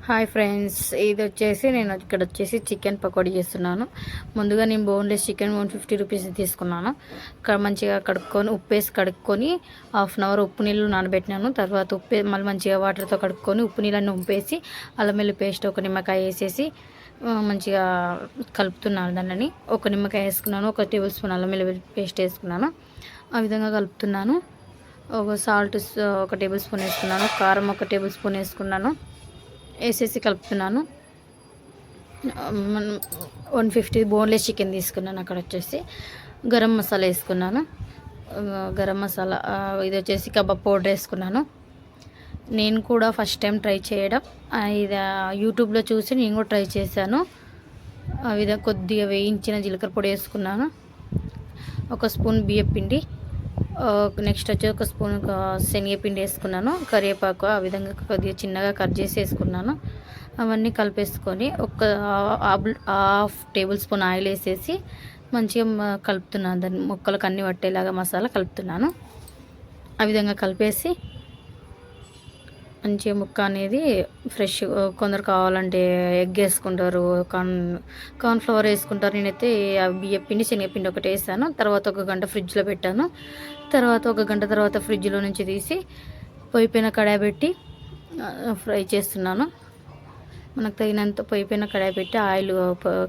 Hi friends, ఇది వచ్చేసి నేను ఇక్కడ వచ్చేసి చికెన్ పకోడీ చేస్తున్నాను. ముందుగా నేను బోన్లెస్ చికెన్ 150 రూపీస్ తీసుకున్నాను. మంచిగా కడుక్కొని ఉప్పేసి కడుక్కొని హాఫ్ అన్ అవర్ ఉప్పు నీళ్ళు నానబెట్టినాను. తర్వాత మళ్ళీ మంచిగా వాటర్తో కడుక్కొని ఉప్పు నీళ్ళని ఉంపేసి అల్లం వెల్లుల్లి పేస్ట్ ఒక నిమ్మకాయ వేసేసి మంచిగా కలుపుతున్నాను. దాన్ని ఒక నిమ్మకాయ వేసుకున్నాను, 1 టేబుల్ స్పూన్ అల్లం వెల్లుల్లి పేస్ట్ వేసుకున్నాను. ఆ విధంగా కలుపుతున్నాను. ఒక సాల్ట్ 1 టేబుల్ స్పూన్ వేసుకున్నాను, కారం 1 టేబుల్ స్పూన్ వేసుకున్నాను. వేసేసి కలుపుతున్నాను. 150 బోన్లెస్ చికెన్ తీసుకున్నాను. అక్కడ వచ్చేసి గరం మసాలా వేసుకున్నాను. గరం మసాలా ఇది వచ్చేసి కబాబ్ పౌడర్ వేసుకున్నాను. నేను కూడా ఫస్ట్ టైం ట్రై చేయడం, ఇది యూట్యూబ్లో చూసి నేను కూడా ట్రై చేశాను. ఆ విధంగా కొద్దిగా వేయించిన జీలకర్ర పొడి వేసుకున్నాను. 1 స్పూన్ బియ్యం పిండి, నెక్స్ట్ వచ్చి 1 స్పూన్ శనగపిండి వేసుకున్నాను. కరివేపాకు ఆ విధంగా కొద్దిగా చిన్నగా కట్ చేసి వేసుకున్నాను. అవన్నీ కలిపేసుకొని హాఫ్ టేబుల్ స్పూన్ ఆయిల్ వేసేసి మంచిగా కలుపుతున్నాను. దాన్ని ముక్కలకు అన్నీ పట్టేలాగా మసాలా కలుపుతున్నాను. ఆ విధంగా కలిపేసి మంచిగా ముక్క అనేది ఫ్రెష్, కొందరు కావాలంటే ఎగ్ వేసుకుంటారు, కార్న్ఫ్లవర్ వేసుకుంటారు. నేనైతే బియ్యం పిండి శనగపిండి ఒకటి వేసాను. తర్వాత 1 గంట ఫ్రిడ్జ్లో పెట్టాను. తర్వాత 1 గంట తర్వాత ఫ్రిడ్జ్లో నుంచి తీసి పొయ్యి పైన కడాయి పెట్టి ఫ్రై చేస్తున్నాను. మనకు తగినంత పొయ్యి పైన కడాయి పెట్టి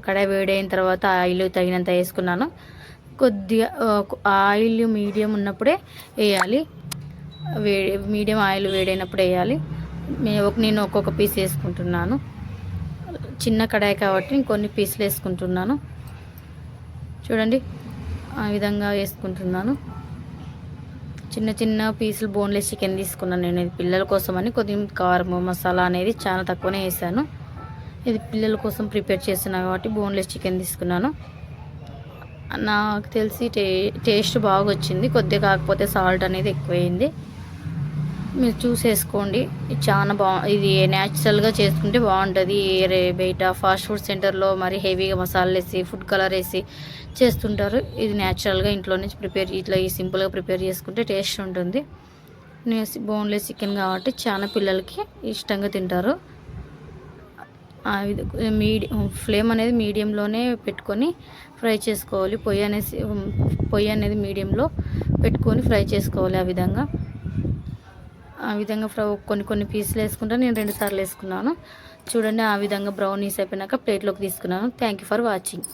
కడాయి వేడైన తర్వాత ఆయిల్ తగినంత వేసుకున్నాను. కొద్దిగా ఆయిల్ మీడియం ఉన్నప్పుడే వేయాలి. మీడియం ఆయిల్ వేడైనప్పుడు వేయాలి. నేను ఒక్కొక్క పీస్ వేసుకుంటున్నాను. చిన్న కడాయి కాబట్టి నేను కొన్ని పీసులు వేసుకుంటున్నాను. చూడండి, ఆ విధంగా వేసుకుంటున్నాను. చిన్న చిన్న పీసులు బోన్లెస్ చికెన్ తీసుకున్నాను. నేను ఇది పిల్లల కోసమని కొద్దిగా కారం మసాలా అనేది చాలా తక్కువనే వేసాను. ఇది పిల్లల కోసం ప్రిపేర్ చేస్తున్నాను కాబట్టి బోన్లెస్ చికెన్ తీసుకున్నాను. నాకు తెలిసి టేస్ట్ బాగా వచ్చింది. కొద్దిగా కాకపోతే సాల్ట్ అనేది ఎక్కువైంది. మీరు చూసేసుకోండి. చాలా ఇది న్యాచురల్గా చేసుకుంటే బాగుంటుంది. బయట ఫాస్ట్ ఫుడ్ సెంటర్లో మరి హెవీగా మసాలాలు వేసి ఫుడ్ కలర్ వేసి చేస్తుంటారు. ఇది న్యాచురల్గా ఇంట్లో నుంచి ఇట్లా సింపుల్గా ప్రిపేర్ చేసుకుంటే టేస్ట్ ఉంటుంది. బోన్లెస్ చికెన్ కాబట్టి చాలా పిల్లలకి ఇష్టంగా తింటారు. ఫ్లేమ్ అనేది మీడియంలోనే పెట్టుకొని ఫ్రై చేసుకోవాలి. పొయ్యి అనేది మీడియంలో పెట్టుకొని ఫ్రై చేసుకోవాలి. ఆ విధంగా కొన్ని పీసులు వేసుకుంటే నేను 2 సార్లు వేసుకున్నాను. చూడండి, ఆ విధంగా బ్రౌనీస్ అయిపోయినాక ప్లేట్లోకి తీసుకున్నాను. Thank you for watching.